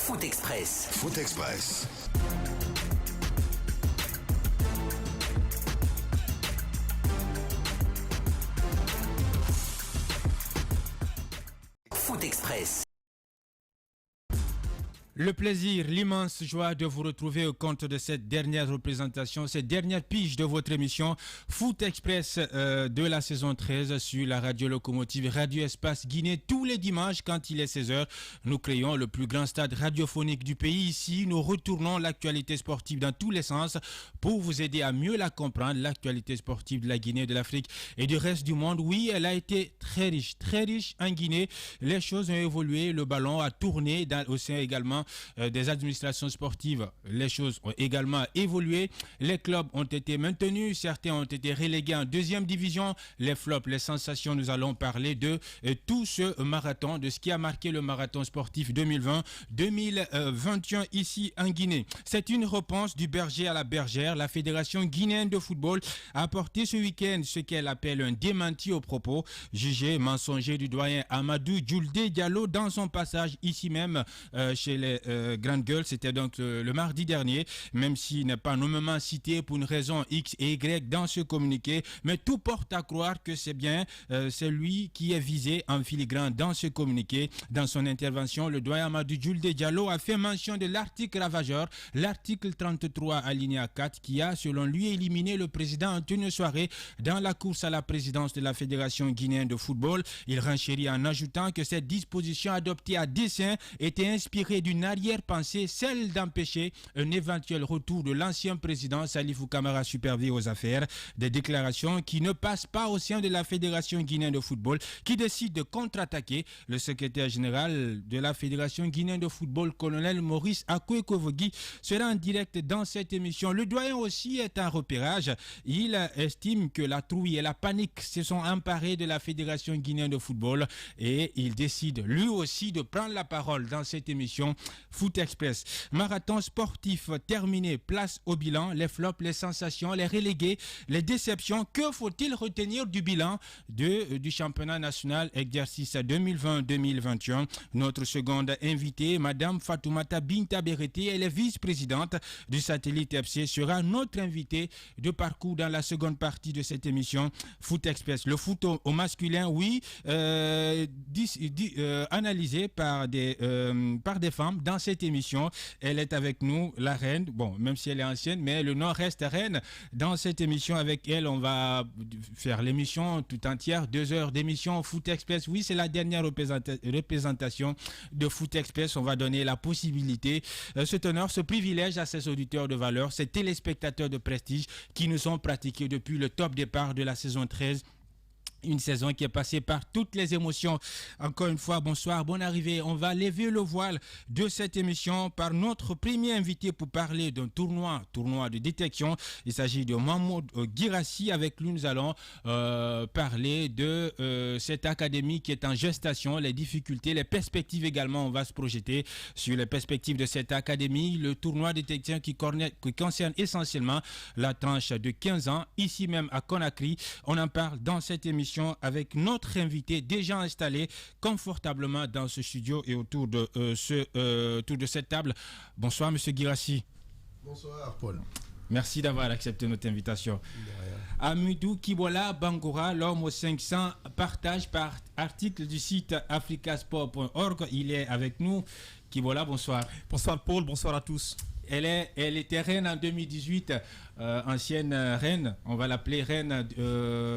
Foot Express. Foot Express. Foot Express. Le plaisir, l'immense joie de vous retrouver au compte de cette dernière représentation, cette dernière pige de votre émission Foot Express de la saison 13 sur la radio locomotive Radio Espace Guinée. Tous les dimanches, quand il est 16h, nous créons le plus grand stade radiophonique du pays. Ici, nous retournons l'actualité sportive dans tous les sens pour vous aider à mieux la comprendre. L'actualité sportive de la Guinée, de l'Afrique et du reste du monde. Oui, elle a été très riche en Guinée. Les choses ont évolué, le ballon a tourné au sein également des administrations sportives. Les choses ont également évolué. Les clubs ont été maintenus, certains ont été relégués en deuxième division. Les flops, les sensations, nous allons parler de tout ce marathon, de ce qui a marqué le marathon sportif 2020-2021 ici en Guinée. C'est une réponse du berger à la bergère. La Fédération guinéenne de football a apporté ce week-end ce qu'elle appelle un démenti aux propos jugés mensongers du doyen Amadou Djouldé Diallo dans son passage ici même chez les Grandes Gueules. C'était donc le mardi dernier, même s'il n'est pas nommément cité pour une raison X et Y dans ce communiqué, mais tout porte à croire que c'est bien c'est lui qui est visé en filigrane dans ce communiqué. Dans son intervention, le doyen Amadou Djouldé Diallo a fait mention de l'article ravageur, l'article 33 alinéa 4, qui a selon lui éliminé le président Antonio Soare dans la course à la présidence de la Fédération guinéenne de football. Il renchérit en ajoutant que cette disposition adoptée à dessein était inspirée d'une arrière-pensée, celle d'empêcher un éventuel retour de l'ancien président Salifou Camara supervisé aux affaires. Des déclarations qui ne passent pas au sein de la Fédération guinéenne de football, qui décide de contre-attaquer. Le secrétaire général de la Fédération guinéenne de football, colonel Maurice Akouekovogui, sera en direct dans cette émission. Le doyen aussi est un repérage. Il estime que la trouille et la panique se sont emparées de la Fédération guinéenne de football et il décide lui aussi de prendre la parole dans cette émission Foot Express. Marathon sportif terminé, place au bilan, les flops, les sensations, les relégués, les déceptions. Que faut-il retenir du bilan du championnat national exercice 2020-2021? Notre seconde invitée, Madame Fatoumata Binta Berete, elle est vice-présidente du Satellite FC, sera notre invitée de parcours dans la seconde partie de cette émission Foot Express. Le foot au masculin, oui, analysé par des femmes dans cette émission. Elle est avec nous, la reine, bon, même si elle est ancienne, mais le nom reste reine. Dans cette émission, avec elle, on va faire l'émission tout entière, 2 heures d'émission Foot Express. Oui, c'est la dernière représentation de Foot Express. On va donner la possibilité, cet honneur, ce privilège à ces auditeurs de valeur, ces téléspectateurs de prestige qui nous ont pratiqués depuis le top départ de la saison 13. Une saison qui est passée par toutes les émotions. Encore une fois, bonsoir, bonne arrivée. On va lever le voile de cette émission par notre premier invité pour parler d'un tournoi de détection. Il s'agit de Mahmoud Guirassi. Avec lui, nous allons parler de cette académie qui est en gestation, les difficultés, les perspectives également. On va se projeter sur les perspectives de cette académie. Le tournoi de détection qui concerne essentiellement la tranche de 15 ans, ici même à Conakry. On en parle dans cette émission avec notre invité déjà installé confortablement dans ce studio et autour de cette table. Bonsoir Monsieur Guirassi. Bonsoir Paul. Merci d'avoir accepté notre invitation. Amidou Kibola Bangora, l'homme aux 500, partage par article du site africasport.org. Il est avec nous. Kibola, bonsoir. Bonsoir Paul, bonsoir à tous. Elle était reine en 2018, ancienne reine, on va l'appeler reine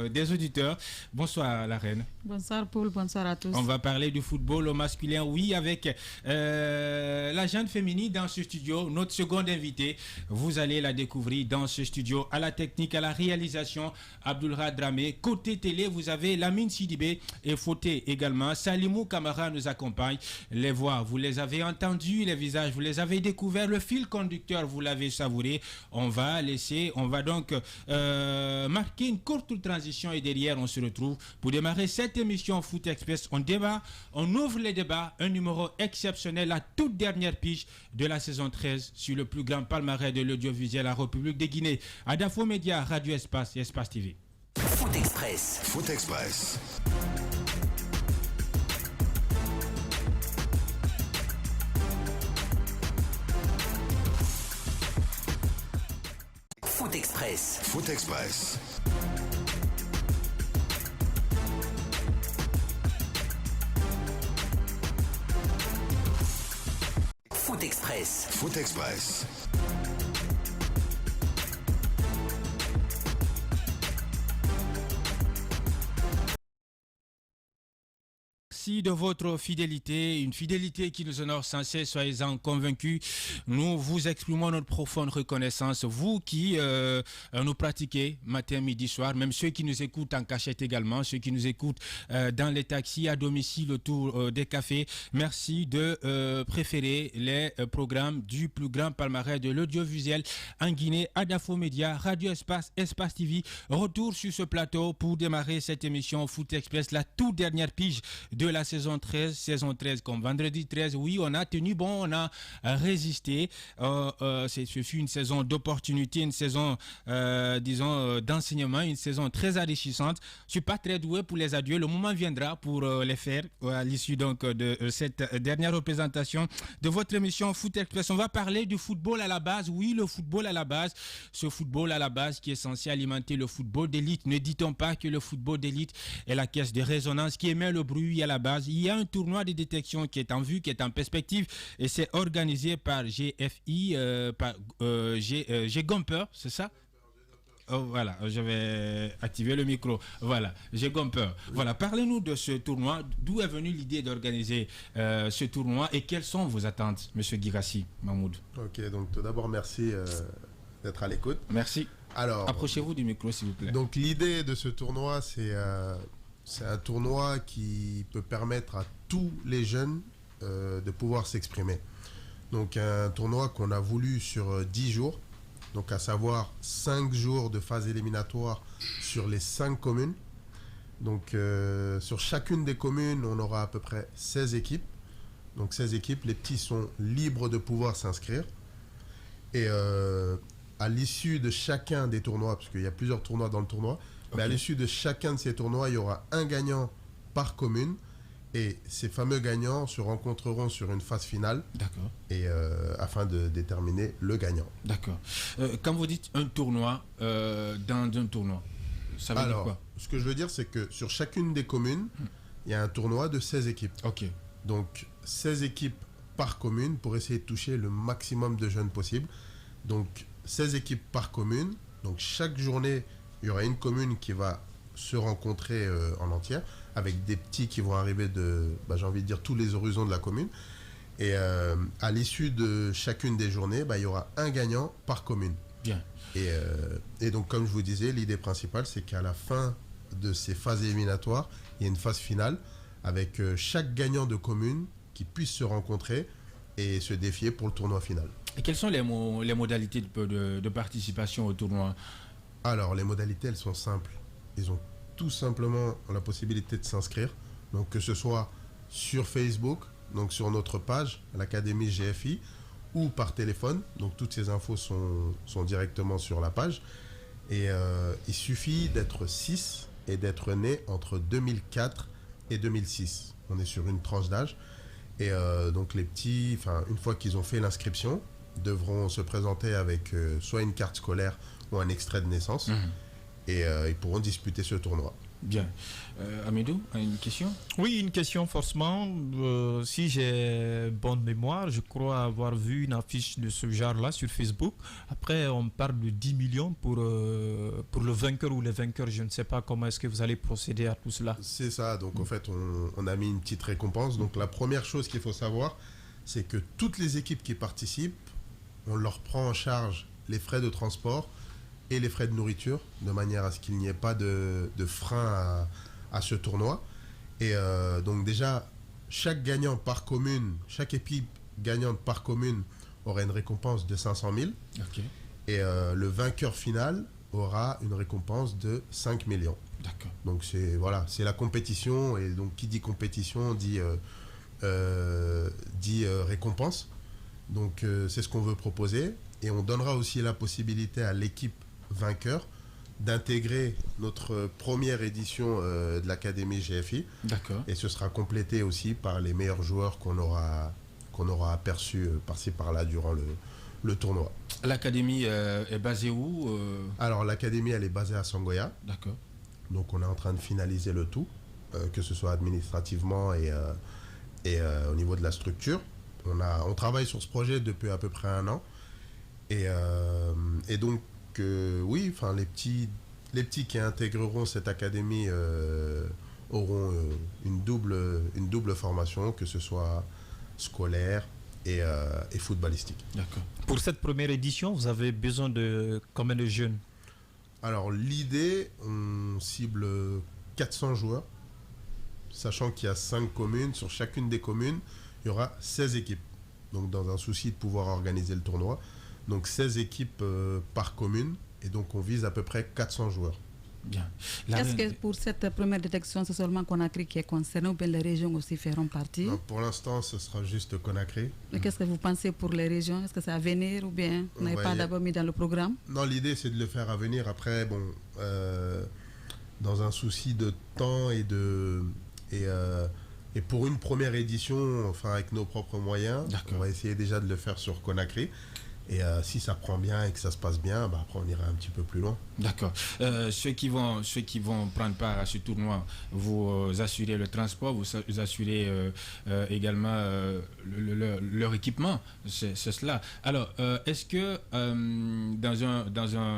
des auditeurs. Bonsoir la reine. Bonsoir Paul, bonsoir à tous. On va parler du football au masculin, oui, avec la jeune féminine dans ce studio, notre seconde invitée. Vous allez la découvrir dans ce studio, à la technique, à la réalisation, Abdulrahman Dramé. Côté télé, vous avez Lamine Sidibé et Fauté également. Salimou Camara nous accompagne. Les voix, vous les avez entendues, les visages, vous les avez découverts, le fil conducteur, vous l'avez savouré. On va donc marquer une courte transition et derrière on se retrouve pour démarrer cette émission Foot Express. On débat, on ouvre les débats, un numéro exceptionnel, la toute dernière pige de la saison 13 sur le plus grand palmarès de l'audiovisuel à la République de Guinée. Adafo Média, Radio Espace et Espace TV. Foot Express. Foot Express. Express. Foot Express. Foot Express. Foot Express. Merci de votre fidélité, une fidélité qui nous honore sans cesse, soyez-en convaincus. Nous vous exprimons notre profonde reconnaissance. Vous qui nous pratiquez matin, midi, soir, même ceux qui nous écoutent en cachette également, ceux qui nous écoutent dans les taxis, à domicile, autour des cafés. Merci de préférer les programmes du plus grand palmarès de l'audiovisuel en Guinée, Adafo Média, Radio Espace, Espace TV. Retour sur ce plateau pour démarrer cette émission Foot Express, la toute dernière pige de la saison 13 comme vendredi 13. Oui, on a tenu bon, on a résisté. Ce fut une saison d'opportunité, une saison, d'enseignement, une saison très enrichissante. Je ne suis pas très doué pour les adieux. Le moment viendra pour les faire à l'issue donc de cette dernière représentation de votre émission Foot Express. On va parler du football à la base. Oui, le football à la base. Ce football à la base qui est censé alimenter le football d'élite. Ne dit-on pas que le football d'élite est la caisse de résonance qui émet le bruit à la base? Il y a un tournoi de détection qui est en vue, qui est en perspective, et c'est organisé par GFI, par G-Gumper, c'est ça? Oh, voilà, je vais activer le micro. Voilà, G-Gumper. Voilà, parlez-nous de ce tournoi. D'où est venue l'idée d'organiser ce tournoi et quelles sont vos attentes, Monsieur Guirassi, Mahmoud? Ok, donc tout d'abord, merci d'être à l'écoute. Merci. Alors, approchez-vous du micro, s'il vous plaît. Donc l'idée de ce tournoi, c'est un tournoi qui peut permettre à tous les jeunes de pouvoir s'exprimer. Donc un tournoi qu'on a voulu sur 10 jours, donc à savoir 5 jours de phase éliminatoire sur les 5 communes. Donc sur chacune des communes, on aura à peu près 16 équipes. Donc 16 équipes, les petits sont libres de pouvoir s'inscrire. Et à l'issue de chacun des tournois, parce qu'il y a plusieurs tournois dans le tournoi, mais à l'issue de chacun de ces tournois, il y aura un gagnant par commune. Et ces fameux gagnants se rencontreront sur une phase finale. D'accord. Et afin de déterminer le gagnant. D'accord. Quand vous dites un tournoi, dans un tournoi, ça veut dire quoi? Ce que je veux dire, c'est que sur chacune des communes, il y a un tournoi de 16 équipes. Ok. Donc 16 équipes par commune pour essayer de toucher le maximum de jeunes possible. Donc 16 équipes par commune. Donc chaque journée, il y aura une commune qui va se rencontrer en entière, avec des petits qui vont arriver de, j'ai envie de dire, tous les horizons de la commune. Et à l'issue de chacune des journées, il y aura un gagnant par commune. Bien. Et donc, comme je vous disais, l'idée principale, c'est qu'à la fin de ces phases éliminatoires, il y a une phase finale avec chaque gagnant de commune qui puisse se rencontrer et se défier pour le tournoi final. Et quelles sont les modalités de participation au tournoi? Alors, les modalités, elles sont simples. Ils ont tout simplement la possibilité de s'inscrire. Donc, que ce soit sur Facebook, donc sur notre page, l'Académie GFI, ou par téléphone. Donc, toutes ces infos sont directement sur la page. Et il suffit d'être 6 et d'être né entre 2004 et 2006. On est sur une tranche d'âge. Et donc, les petits, une fois qu'ils ont fait l'inscription, devront se présenter avec soit une carte scolaire ou un extrait de naissance. Et ils pourront disputer ce tournoi. Bien. Amidou, une question? Oui, une question forcément. Si j'ai bonne mémoire, je crois avoir vu une affiche de ce genre-là sur Facebook. Après, on parle de 10 millions pour le vainqueur ou les vainqueurs. Je ne sais pas comment est-ce que vous allez procéder à tout cela. C'est ça. Donc, en fait, on a mis une petite récompense. Donc, la première chose qu'il faut savoir, c'est que toutes les équipes qui participent, on leur prend en charge les frais de transport et les frais de nourriture, de manière à ce qu'il n'y ait pas de frein à ce tournoi. Et donc déjà, chaque gagnant par commune, chaque équipe gagnante par commune aura une récompense de 500 000. Ok. Et le vainqueur final aura une récompense de 5 millions. D'accord. Donc c'est la compétition. Et donc qui dit compétition dit récompense. Donc c'est ce qu'on veut proposer. Et on donnera aussi la possibilité à l'équipe vainqueur d'intégrer notre première édition de l'Académie GFI. D'accord. Et ce sera complété aussi par les meilleurs joueurs qu'on aura aperçus par-ci par-là durant le tournoi. L'académie est basée où Alors l'académie, elle est basée à Sangoya. D'accord. Donc on est en train de finaliser le tout, que ce soit administrativement et au niveau de la structure. On travaille sur ce projet depuis à peu près 1 an. Et donc, oui, enfin les petits qui intégreront cette académie auront une double formation, que ce soit scolaire et footballistique. D'accord. Pour cette première édition, vous avez besoin de combien de jeunes? Alors l'idée, on cible 400 joueurs, sachant qu'il y a 5 communes. Sur chacune des communes, il y aura 16 équipes. Donc dans un souci de pouvoir organiser le tournoi. Donc 16 équipes par commune. Et donc on vise à peu près 400 joueurs. Bien. Est-ce que pour cette première détection, c'est seulement Conakry qui est concerné ou bien les régions aussi feront partie? Non, pour l'instant, ce sera juste Conakry. Mais qu'est-ce que vous pensez pour les régions? Est-ce que c'est à venir ou bien vous n'avez pas d'abord mis dans le programme? Non, l'idée c'est de le faire à venir. Après, bon, dans un souci de temps et pour une première édition, enfin avec nos propres moyens, on va essayer déjà de le faire sur Conakry. Et si ça prend bien et que ça se passe bien, bah après on ira un petit peu plus loin. D'accord. Ceux qui vont prendre part à ce tournoi, vous assurez le transport, vous assurez également leur équipement, c'est cela. Alors, est-ce que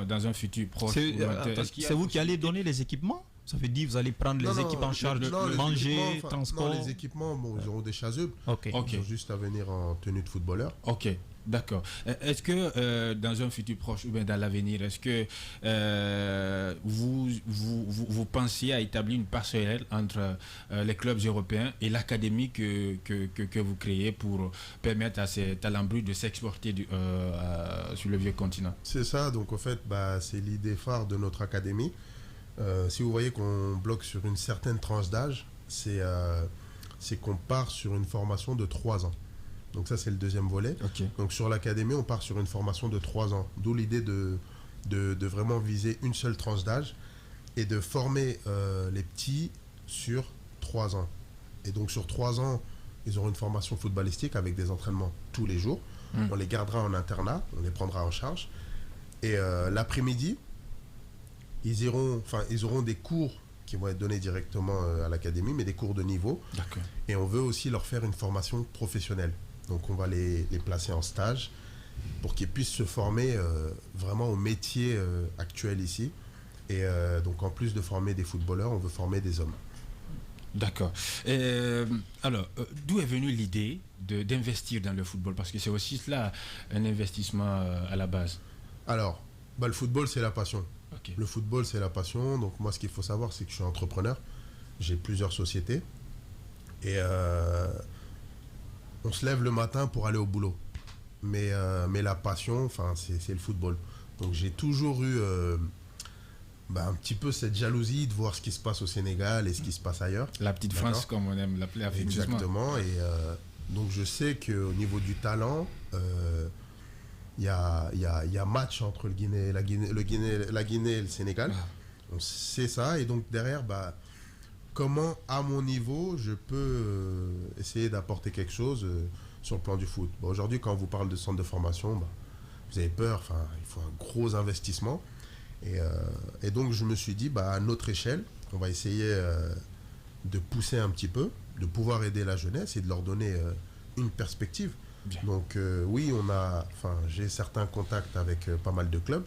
dans un futur proche, c'est vous qui allez donner les équipements? Ça veut dire que vous allez prendre les équipes en charge, manger, transport? Non, les équipements, bon, ils auront des chasubles. Ok. Ils ont juste à venir en tenue de footballeur. Ok. D'accord. Est-ce que dans un futur proche ou bien dans l'avenir, est-ce que vous pensiez à établir une passerelle entre les clubs européens et l'académie que vous créez pour permettre à ces talents bruts de s'exporter sur le vieux continent? C'est ça, donc en fait, c'est l'idée phare de notre académie. Si vous voyez qu'on bloque sur une certaine tranche d'âge, c'est qu'on part sur une formation de 3 ans. Donc ça, c'est le deuxième volet. Okay. Donc sur l'académie, on part sur une formation de 3 ans. D'où l'idée de vraiment viser une seule tranche d'âge et de former les petits sur 3 ans. Et donc sur 3 ans, ils auront une formation footballistique avec des entraînements tous les jours. On les gardera en internat, on les prendra en charge. Et l'après-midi, ils auront des cours qui vont être donnés directement à l'académie, mais des cours de niveau. D'accord. Et on veut aussi leur faire une formation professionnelle. Donc on va les placer en stage pour qu'ils puissent se former vraiment au métier actuel ici. Et donc en plus de former des footballeurs, on veut former des hommes. D'accord. Alors, d'où est venue l'idée d'investir dans le football? Parce que c'est aussi cela, un investissement à la base. Alors, le football, c'est la passion. Okay. Le football, c'est la passion. Donc moi, ce qu'il faut savoir, c'est que je suis entrepreneur. J'ai plusieurs sociétés. Et on se lève le matin pour aller au boulot. Mais la passion, c'est le football. Donc j'ai toujours eu un petit peu cette jalousie de voir ce qui se passe au Sénégal et ce qui se passe ailleurs. La petite France, comme on aime l'appeler affectueusement. Exactement. Et donc je sais qu'au niveau du talent, il y a match entre la Guinée et le Sénégal. On sait ça. Et donc derrière, comment, à mon niveau, je peux essayer d'apporter quelque chose sur le plan du foot. Aujourd'hui, quand on vous parle de centre de formation, vous avez peur, il faut un gros investissement. Et donc, je me suis dit, à notre échelle, on va essayer de pousser un petit peu, de pouvoir aider la jeunesse et de leur donner une perspective. Bien. Donc, oui, j'ai certains contacts avec pas mal de clubs.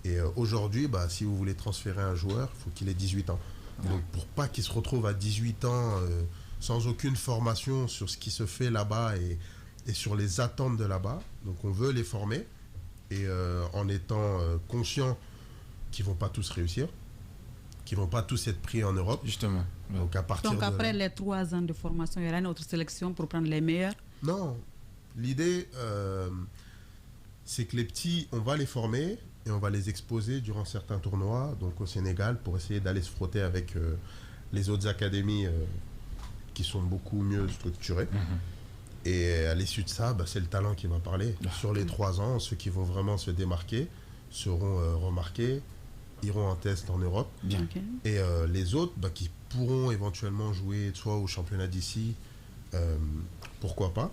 Et aujourd'hui, si vous voulez transférer un joueur, il faut qu'il ait 18 ans. Donc pour pas qu'ils se retrouvent à 18 ans sans aucune formation sur ce qui se fait là-bas et sur les attentes de là-bas, donc on veut les former et en étant conscients qu'ils vont pas tous réussir, qu'ils vont pas tous être pris en Europe. Justement. Ouais. Donc après les 3 ans de formation, il y aura une autre sélection pour prendre les meilleurs? Non, l'idée c'est que les petits, on va les former et on va les exposer durant certains tournois, donc au Sénégal, pour essayer d'aller se frotter avec les autres académies qui sont beaucoup mieux structurées. Et à l'issue de ça, c'est le talent qui va parler. Sur les 3 ans, ceux qui vont vraiment se démarquer seront remarqués, iront en test en Europe. Bien. Okay. Et les autres qui pourront éventuellement jouer soit au championnat d'ici, pourquoi pas,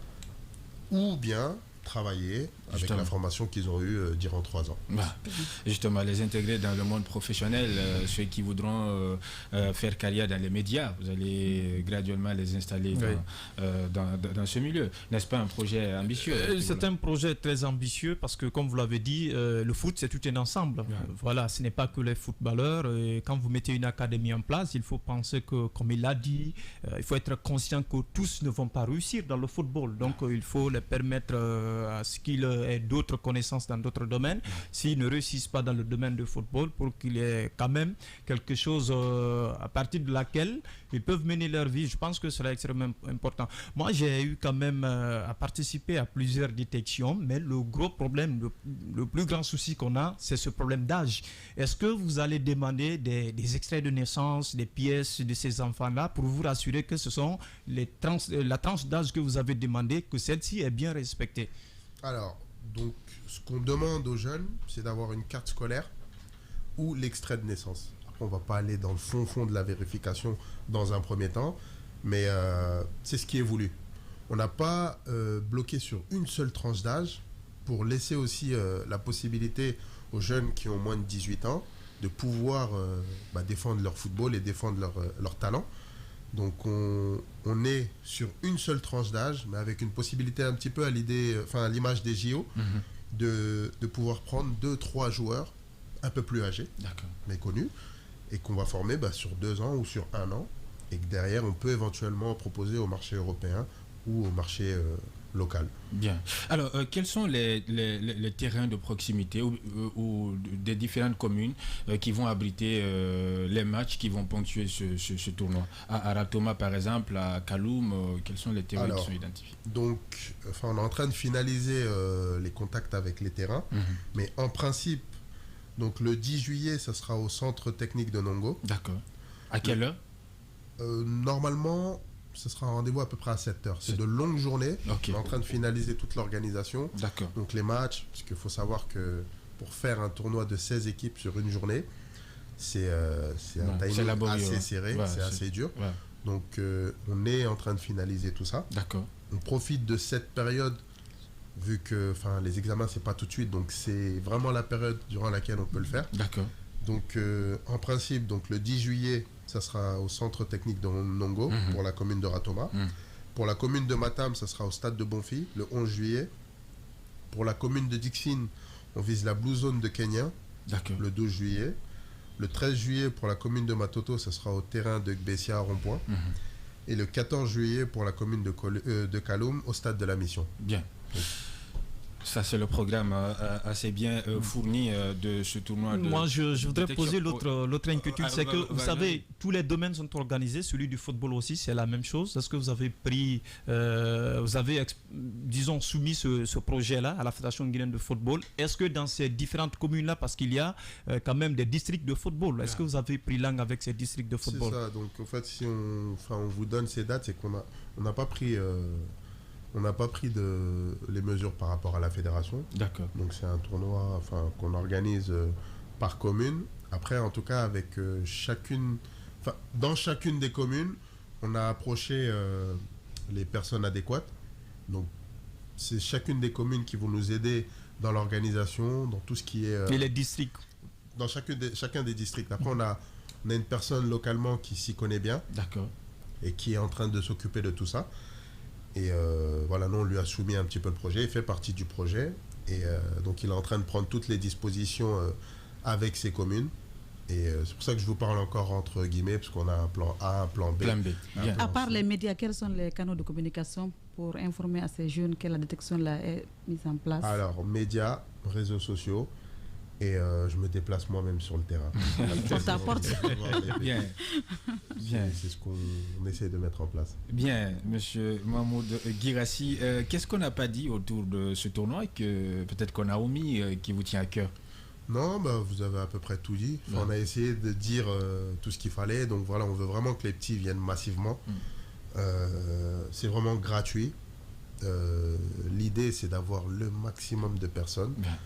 ou bien travailler avec Justement. la formation qu'ils ont eue durant 3 ans. Bah, justement, les intégrer dans le monde professionnel, ceux qui voudront faire carrière dans les médias, vous allez graduellement les installer dans ce milieu. N'est-ce pas un projet ambitieux? C'est un projet très ambitieux parce que, comme vous l'avez dit, le foot, c'est tout un ensemble. Voilà, ce n'est pas que les footballeurs. Et quand vous mettez une académie en place, il faut penser que, comme il l'a dit, il faut être conscient que tous ne vont pas réussir dans le football. Donc, il faut les permettre à ce qu'ils aient d'autres connaissances dans d'autres domaines. S'ils ne réussissent pas dans le domaine du football, pour qu'il y ait quand même quelque chose à partir de laquelle ils peuvent mener leur vie. Je pense que cela est extrêmement important. Moi, j'ai eu quand même à participer à plusieurs détections, mais le gros problème, le plus grand souci qu'on a, c'est ce problème d'âge. Est-ce que vous allez demander des extraits de naissance, des pièces de ces enfants-là pour vous rassurer que ce sont la tranche d'âge que vous avez demandé, que celle-ci est bien respectée? Alors, donc, ce qu'on demande aux jeunes, c'est d'avoir une carte scolaire ou l'extrait de naissance. Après, on ne va pas aller dans le fond de la vérification dans un premier temps, mais c'est ce qui est voulu. On n'a pas bloqué sur une seule tranche d'âge pour laisser aussi la possibilité aux jeunes qui ont moins de 18 ans de pouvoir défendre leur football et défendre leur talent. Donc on est sur une seule tranche d'âge, mais avec une possibilité un petit peu à l'image des JO, de pouvoir prendre 2-3 joueurs un peu plus âgés, mais connus, et qu'on va former sur 2 ans ou sur 1 an, et que derrière on peut éventuellement proposer au marché européen ou au marché local. Bien. Alors, quels sont les terrains de proximité ou des différentes communes qui vont abriter les matchs qui vont ponctuer ce tournoi? À Ratoma, par exemple, à Kaloum, quels sont les terrains qui sont identifiés? Donc, on est en train de finaliser les contacts avec les terrains, mais en principe, donc le 10 juillet, ça sera au centre technique de Nongo. D'accord. À quelle heure? Normalement, ce sera un rendez-vous à peu près à 7h. C'est de longues journées. Okay. On est en train de finaliser toute l'organisation. D'accord. Donc les matchs, parce qu'il faut savoir que pour faire un tournoi de 16 équipes sur une journée, c'est un timing assez serré, c'est assez dur. Ouais. Donc on est en train de finaliser tout ça. D'accord. On profite de cette période, vu que les examens, c'est pas tout de suite, donc c'est vraiment la période durant laquelle on peut le faire. D'accord. Donc en principe, donc, le 10 juillet, ça sera au centre technique de Nongo, pour la commune de Ratoma. Pour la commune de Matam, ça sera au stade de Bonfi, le 11 juillet. Pour la commune de Dixine, on vise la Blue Zone de Kenya, le 12 juillet. Le 13 juillet, pour la commune de Matoto, ça sera au terrain de Gbessia à Rond-Point. Et le 14 juillet, pour la commune de Kaloum, au stade de la Mission. Bien. Donc, ça, c'est le programme assez bien fourni de ce tournoi. Moi, je voudrais poser l'autre inquiétude. C'est que, vous savez, tous les domaines sont organisés. Celui du football aussi, c'est la même chose. Est-ce que vous avez pris, disons, soumis ce projet-là à la Fédération guinéenne de football? Est-ce que dans ces différentes communes-là, parce qu'il y a quand même des districts de football, est-ce que vous avez pris langue avec ces districts de football? C'est ça. Donc, en fait, si on vous donne ces dates, c'est qu'on n'a pas pris... On n'a pas pris les mesures par rapport à la fédération. D'accord. Donc c'est un tournoi qu'on organise par commune. Après, en tout cas, avec dans chacune des communes, on a approché les personnes adéquates. Donc c'est chacune des communes qui vont nous aider dans l'organisation, dans tout ce qui est... Et les districts? Dans chacun des districts. Après, on a une personne localement qui s'y connaît bien. D'accord. Et qui est en train de s'occuper de tout ça. Et voilà, nous on lui a soumis un petit peu le projet, il fait partie du projet et donc il est en train de prendre toutes les dispositions avec ses communes et c'est pour ça que je vous parle encore entre guillemets parce qu'on a un plan A, un plan B. Plan B. Bien. À part les médias, quels sont les canaux de communication pour informer à ces jeunes que la détection là est mise en place? Alors, médias, réseaux sociaux et je me déplace moi-même sur le terrain. Porte à porte. Bien. Bien. C'est ce qu'on essaie de mettre en place. Bien, monsieur Mahmoud Guirassi, qu'est-ce qu'on n'a pas dit autour de ce tournoi que peut-être qu'on a omis qui vous tient à cœur? Non, vous avez à peu près tout dit. On a essayé de dire tout ce qu'il fallait. Donc voilà, on veut vraiment que les petits viennent massivement. C'est vraiment gratuit. L'idée, c'est d'avoir le maximum de personnes. Bien.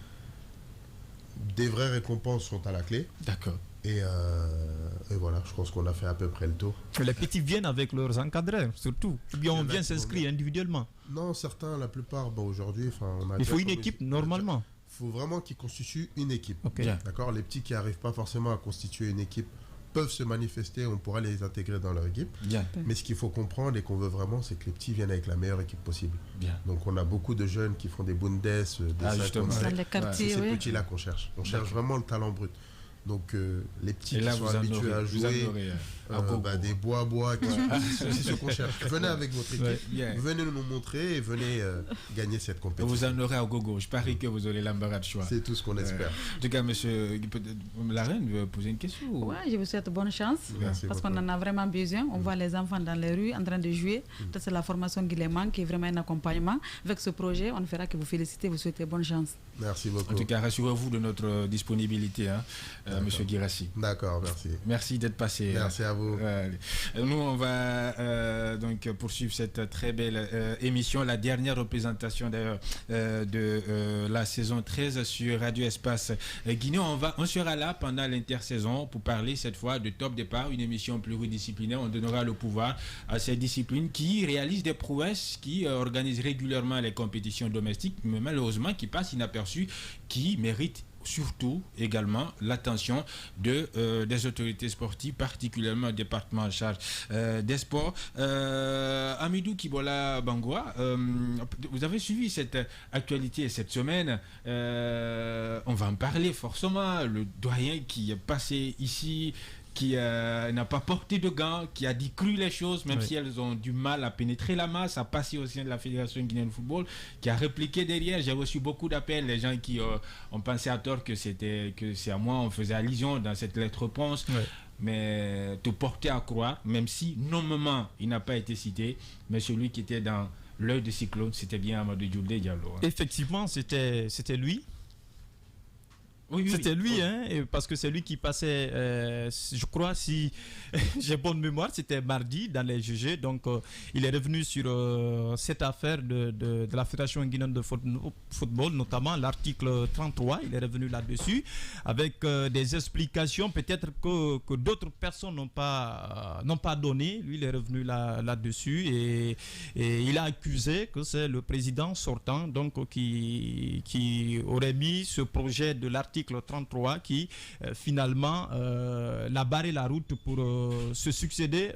Des vraies récompenses sont à la clé. D'accord. Et voilà, je pense qu'on a fait à peu près le tour. Les petits viennent avec leurs encadreurs, surtout. Ou bien on vient s'inscrire individuellement. Non, certains, la plupart, aujourd'hui, il faut une équipe normalement. Il faut vraiment qu'ils constituent une équipe. Okay. D'accord. Les petits qui n'arrivent pas forcément à constituer une équipe peuvent se manifester, on pourra les intégrer dans leur équipe. Bien. Mais ce qu'il faut comprendre et qu'on veut vraiment, c'est que les petits viennent avec la meilleure équipe possible. Bien. Donc on a beaucoup de jeunes qui font des Bundes, des 55. Dans les quartiers, C'est ces oui. petits-là qu'on cherche. On cherche vraiment le talent brut. Donc les petits là, qui sont habitués à jouer des bois, c'est ce qu'on cherche. Venez avec votre équipe, venez nous montrer et venez gagner cette compétition. Vous en aurez à gogo, je parie que vous aurez l'embarras de choix. C'est tout ce qu'on espère. En tout cas, monsieur la reine veut poser une question. Oui, je vous souhaite bonne chance. Merci parce beaucoup. qu'on en a vraiment besoin. On voit les enfants dans les rues en train de jouer. C'est la formation Guillemant qui est vraiment un accompagnement. Avec ce projet, on ne fera que vous féliciter, vous souhaiter bonne chance. Merci beaucoup. En tout cas, rassurez-vous de notre disponibilité, monsieur Guirassi. D'accord, merci. Merci d'être passé. Merci à vous. Nous, on va donc poursuivre cette très belle émission, la dernière représentation d'ailleurs de la saison 13 sur Radio Espace Guinée. On sera là pendant l'intersaison pour parler cette fois de Top Départ, une émission pluridisciplinaire. On donnera le pouvoir à ces disciplines qui réalisent des prouesses, qui organisent régulièrement les compétitions domestiques, mais malheureusement qui passent inaperçues, qui méritent surtout également l'attention des autorités sportives, particulièrement le département en charge des sports. Amidou Kibola Bangoua, vous avez suivi cette actualité cette semaine. On va en parler forcément. Le doyen qui est passé ici, qui n'a pas porté de gants, qui a dit cru les choses, même si elles ont du mal à pénétrer la masse, à passer au sein de la Fédération guinéenne de football, qui a répliqué derrière. J'ai reçu beaucoup d'appels, les gens qui ont pensé à tort que c'est à moi, on faisait allusion dans cette lettre-réponse. Mais te porter à croire, même si nommément il n'a pas été cité, mais celui qui était dans l'œil de cyclone, c'était bien Amadou Djoudé Diallo. Effectivement, c'était lui. C'était lui, parce que c'est lui qui passait, je crois, si j'ai bonne mémoire, c'était mardi dans les GG. Donc, il est revenu sur cette affaire de la Fédération guinéenne de football, notamment l'article 33. Il est revenu là-dessus avec des explications peut-être que d'autres personnes n'ont pas donné. Lui, il est revenu là-dessus et il a accusé que c'est le président sortant donc, qui aurait mis ce projet de l'article 33 qui finalement l'a barré la route pour se succéder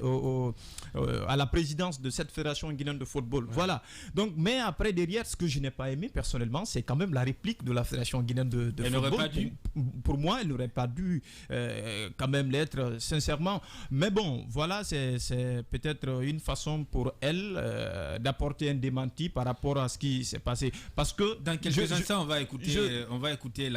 à la présidence de cette fédération guinéenne de football. Voilà. Donc, mais après derrière, ce que je n'ai pas aimé personnellement, c'est quand même la réplique de la fédération guinéenne de elle football. Pas dû. Pour moi, elle n'aurait pas dû quand même l'être sincèrement. Mais bon, voilà, c'est peut-être une façon pour elle d'apporter un démenti par rapport à ce qui s'est passé. Parce que dans quelques instants, on va écouter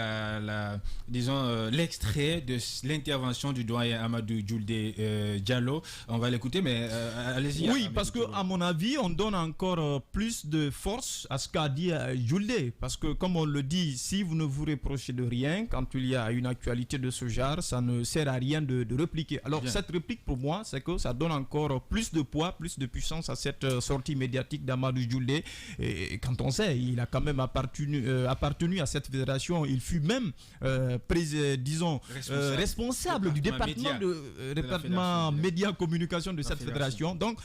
l'extrait de l'intervention du doyen Amadou Djoudé Diallo. On va l'écouter, mais allez-y. Oui, parce que à mon avis, on donne encore plus de force à ce qu'a dit Djoudé. Parce que comme on le dit, si vous ne vous reprochez de rien, quand il y a une actualité de ce genre, ça ne sert à rien de répliquer. Alors cette réplique pour moi, c'est que ça donne encore plus de poids, plus de puissance à cette sortie médiatique d'Amadou Djoudé. Et quand on sait, il a quand même appartenu à cette fédération. Il fut même responsable du département médias communication de cette fédération. Donc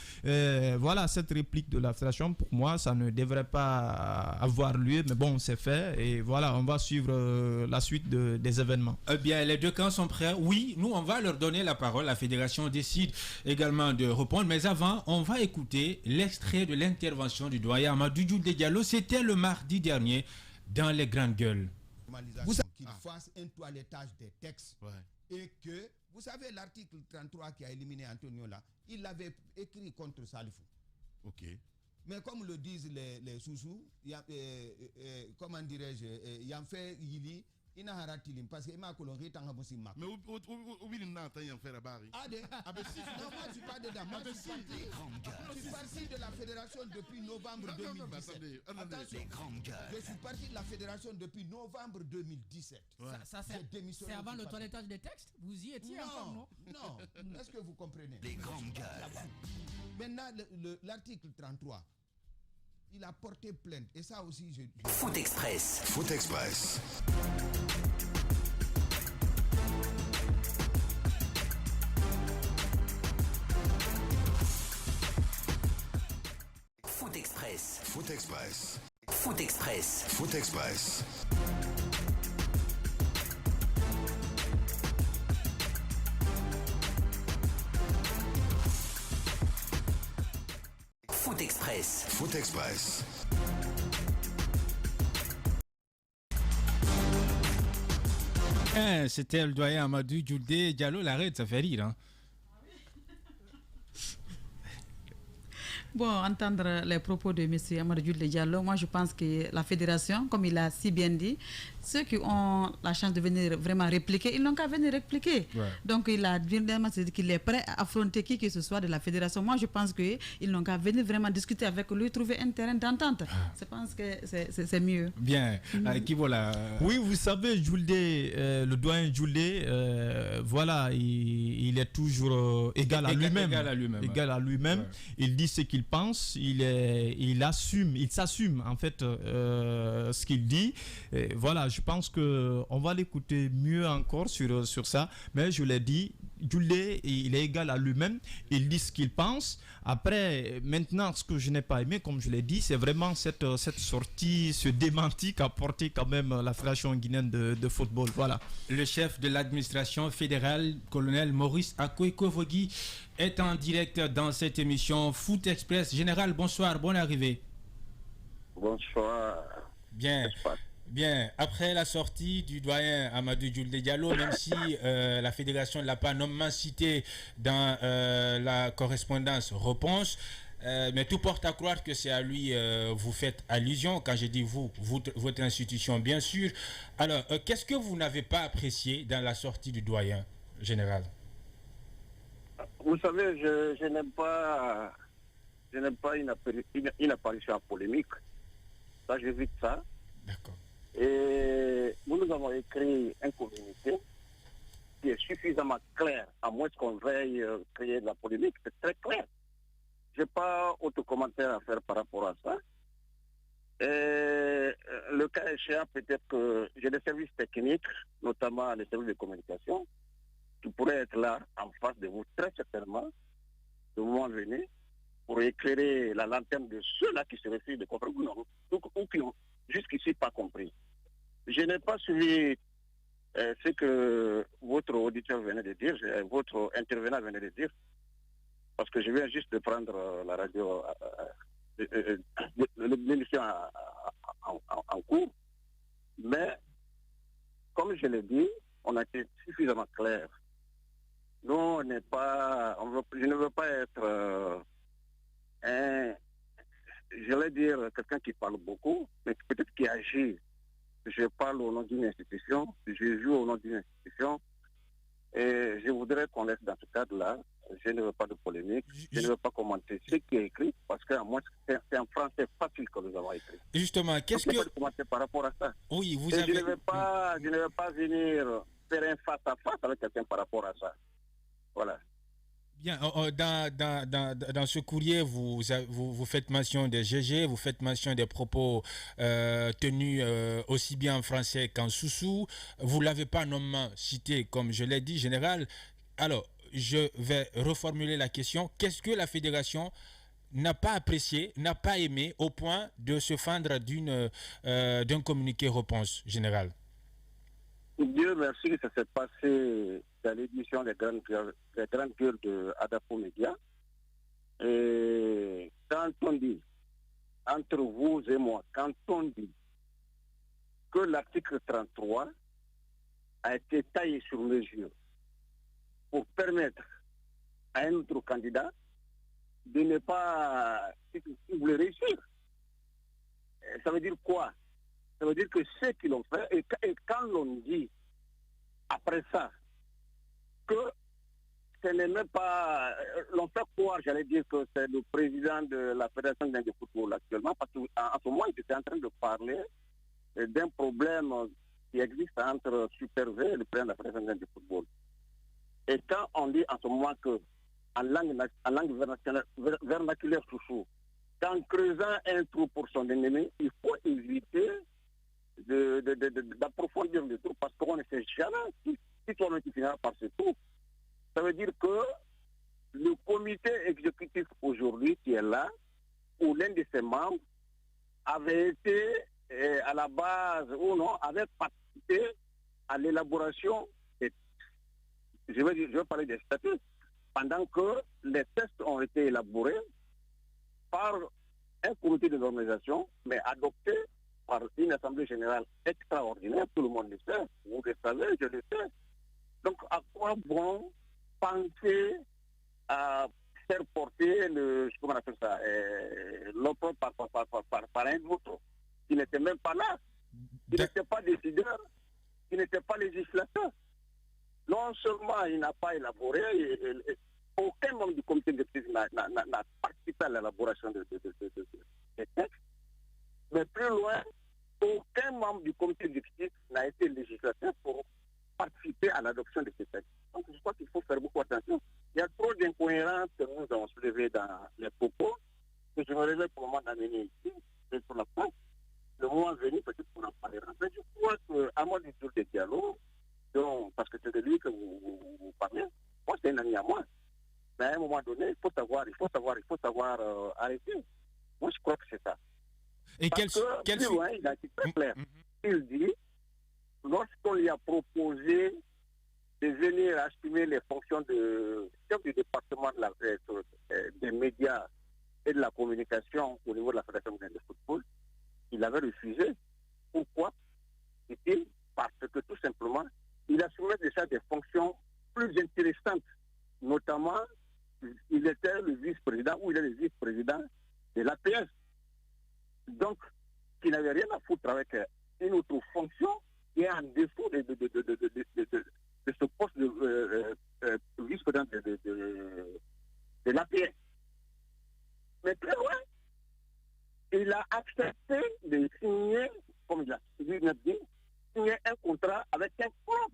voilà, cette réplique de la fédération, pour moi, ça ne devrait pas avoir lieu, mais bon, c'est fait et voilà, on va suivre la suite des événements. Eh bien, les deux camps sont prêts. Oui, nous, on va leur donner la parole. La fédération décide également de répondre, mais avant, on va écouter l'extrait de l'intervention du doyen Amadou Djoudé Diallo. C'était le mardi dernier dans les Grandes Gueules. Vous savez qu'il fasse un toilettage des textes et que, vous savez, l'article 33 qui a éliminé Antonio là, il l'avait écrit contre Salifou. Ok. Mais comme le disent les sous-sous, comment dirais-je, il y a fait Yili, il n'a pas parce que ma colorie tanga bosi mak. Mais où il n'a pas fait la barre. Ah ben si, non, moi je suis pas dedans. Moi je suis parti de la fédération depuis novembre 2017. Je suis parti de la fédération depuis novembre 2017. Ça c'est avant le toilettage des textes. Vous y étiez encore, non? Non. Est-ce que vous comprenez? Les grandes gueules. Maintenant, l'article 33. Il a porté plainte. Et ça aussi, Foot Express. Foot Express. Foot Express. Foot Express. Foot Express. Foot Express. Foot Express. C'était le doyen Amadou Djoudé Diallo. L'arrête, ça fait rire. Hein. Bon, entendre les propos de M. Amadou Djoudé Diallo, moi je pense que la fédération, comme il a si bien dit, ceux qui ont la chance de venir vraiment répliquer, ils n'ont qu'à venir répliquer. Ouais. Donc il a vraiment dit qu'il est prêt à affronter qui que ce soit de la fédération. Moi je pense qu'ils n'ont qu'à venir vraiment discuter avec lui, trouver un terrain d'entente. Je pense que c'est mieux. Bien. Qui voilà. Oui, vous savez, Djoudé, le doyen Djoudé, voilà, il est toujours égal à lui-même. Égal à lui-même. Ouais. Il dit ce qu'il pense, il s'assume en fait ce qu'il dit. Et voilà, je pense qu'on va l'écouter mieux encore sur ça. Mais je l'ai dit, Djoudé, il est égal à lui-même. Il dit ce qu'il pense. Après, maintenant, ce que je n'ai pas aimé, comme je l'ai dit, c'est vraiment cette sortie, ce démenti qu'a porté quand même la Fédération guinéenne de football. Voilà. Le chef de l'administration fédérale, colonel Maurice Akoy-Kovogui, est en direct dans cette émission Foot Express. Général, bonsoir, bonne arrivée. Bonsoir. Bien. Bien, après la sortie du doyen Amadou Djoudé Diallo, même si la fédération ne l'a pas nommément cité dans la correspondance réponse, mais tout porte à croire que c'est à lui vous faites allusion. Quand je dis vous, votre institution, bien sûr. Alors, qu'est-ce que vous n'avez pas apprécié dans la sortie du doyen général? Vous savez, je n'aime pas une apparition en polémique. Ça, j'évite ça. D'accord. Et nous avons écrit un communiqué qui est suffisamment clair, à moins qu'on veuille créer de la polémique. C'est très clair. Je n'ai pas autre commentaire à faire par rapport à ça. Et le cas échéant, peut-être que j'ai des services techniques, notamment les services de communication, qui pourraient être là en face de vous très certainement, le moment venu, pour éclairer la lanterne de ceux-là qui se refusent de comprendre ou qui n'ont jusqu'ici pas compris. Je n'ai pas suivi ce que votre auditeur venait de dire, votre intervenant venait de dire, parce que je viens juste de prendre la radio, l'émission en cours. Mais, comme je l'ai dit, on a été suffisamment clair. Nous, je ne veux pas être j'allais dire quelqu'un qui parle beaucoup, mais peut-être qui agit. Je parle au nom d'une institution, je joue au nom d'une institution, et je voudrais qu'on laisse dans ce cadre-là. Je ne veux pas de polémique, je ne veux pas commenter ce qui est écrit, parce que moi, c'est en français facile que nous avons écrit. Justement, qu'est-ce que... Je ne peux pas commenter par rapport à ça. Oui, vous et avez... je ne veux pas venir faire un face-à-face avec quelqu'un par rapport à ça. Voilà. Bien, dans ce courrier, vous faites mention des GG, vous faites mention des propos tenus aussi bien en français qu'en soussou. Vous ne l'avez pas nommément cité, comme je l'ai dit, général. Alors, je vais reformuler la question. Qu'est-ce que la fédération n'a pas apprécié, n'a pas aimé au point de se fendre d'un communiqué réponse, général? Dieu merci que ça s'est passé dans l'édition des grandes gueules de Adapo Média. Et quand on dit, entre vous et moi, quand on dit que l'article 33 a été taillé sur mesure pour permettre à un autre candidat de ne pas, si vous voulez réussir, ça veut dire quoi? Ça veut dire que ceux qui l'ont fait, et quand l'on dit après ça que ce n'est même pas, l'on fait croire, j'allais dire que c'est le président de la Fédération de football actuellement, parce qu'en ce moment, il était en train de parler d'un problème qui existe entre Super V et le président de la Fédération de football. Et quand on dit en ce moment que, en langue vernaculaire chouchou, qu'en creusant un trou pour son ennemi, il faut éviter d'approfondir le trou parce qu'on ne sait jamais si toi-même tu finiras par ce trou. Ça veut dire que le comité exécutif aujourd'hui qui est là, ou l'un de ses membres, avait été à la base ou non, avait participé à l'élaboration des, je vais parler des statuts, pendant que les tests ont été élaborés par un comité de normalisation, mais adopté par une assemblée générale extraordinaire, tout le monde le sait, vous le savez, je le sais. Donc à quoi bon penser à faire porter comment on appelle ça, l'autre par un autre, qui n'était même pas là, qui n'était pas décideur, qui n'était pas législateur. Non seulement il n'a pas élaboré, aucun membre du comité d'expertise n'a participé à l'élaboration des textes, mais plus loin, aucun membre du comité d'expertise n'a été législateur pour participer à l'adoption de ces textes. Donc je crois qu'il faut faire beaucoup attention. Il y a trop d'incohérences que nous avons soulevées dans les propos, que je me réveille pour le moment d'amener ici, et pour la France. Le moment venu, peut-être qu'on en parlera. Mais je crois qu'à moi du tour des dialogues, parce que c'est de lui que vous parlez, moi c'est un ami à moi. Mais à un moment donné, il faut savoir arrêter. Moi je crois que c'est ça. Et parce que plus loin, il a été très clair. Il dit, lorsqu'on lui a proposé de venir assumer les fonctions de chef du département des médias et de la communication au niveau de la Fédération de football, il avait refusé. Pourquoi? Dit-il, parce que tout simplement, il assumait déjà des fonctions plus intéressantes. Notamment, il était le vice-président, ou il est le vice-président de l'APS. Donc, il n'avait rien à foutre avec une autre fonction qui est en défaut de ce poste de vice-président de l'APS. Mais très loin, il a accepté de signer, comme il a dit, signer un contrat avec un club,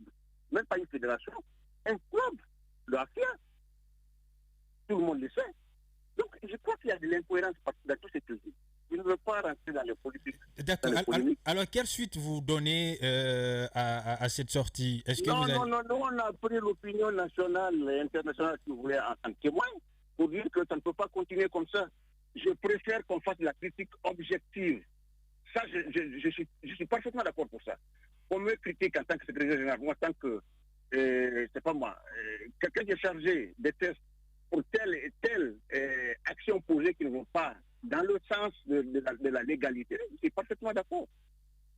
même pas une fédération, un club, le AFIA. Tout le monde le sait. Donc, je crois qu'il y a de l'incohérence dans tout ce que je dis. Il ne veut pas rentrer dans les politiques. D'accord. Alors, quelle suite vous donnez à cette sortie? Non, on a pris l'opinion nationale et internationale, si vous voulez, en témoin, pour dire que ça ne peut pas continuer comme ça. Je préfère qu'on fasse la critique objective. Ça, je suis parfaitement d'accord pour ça. On me critique en tant que secrétaire général, moi, en tant que, c'est pas moi, quelqu'un qui est chargé des tests pour telle et telle action posée qui ne vont pas dans le sens de la légalité, je suis parfaitement d'accord.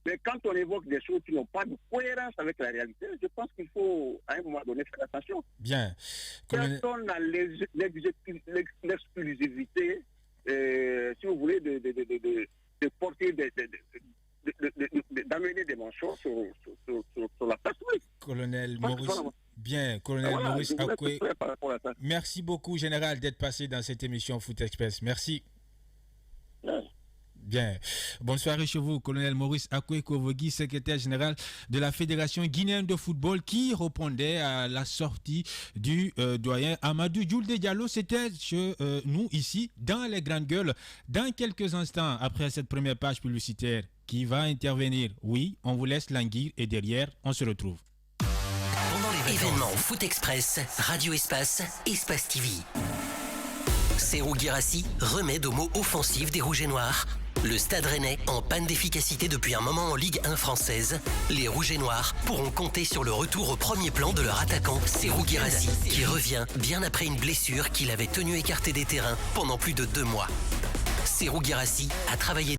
Mais quand on évoque des choses qui n'ont pas de cohérence avec la réalité, je pense qu'il faut, à un moment donné, faire attention. Bien. Personne n'a l'exclusivité, si vous voulez, de porter, d'amener des mentions sur la place publique. Colonel Maurice. Bien, colonel Maurice Akoué. Merci beaucoup, général, d'être passé dans cette émission Foot Express. Merci. Bien. Bonsoir chez vous, colonel Maurice Akoué Kovogui, secrétaire général de la Fédération guinéenne de football, qui répondait à la sortie du doyen Amadou Djoulde Diallo. C'était chez nous ici, dans les grandes gueules. Dans quelques instants, après cette première page publicitaire, qui va intervenir? Oui, on vous laisse languir et derrière, on se retrouve. Événement Foot Express, Radio Espace, Espace TV. Serhou Guirassy, remède aux mots offensifs des Rouges et Noirs. Le Stade Rennais en panne d'efficacité depuis un moment en Ligue 1 française. Les Rouges et Noirs pourront compter sur le retour au premier plan de leur attaquant Serhou Guirassy, qui revient bien après une blessure qu'il avait tenu écarté des terrains pendant plus de 2 mois. Serhou Guirassy a travaillé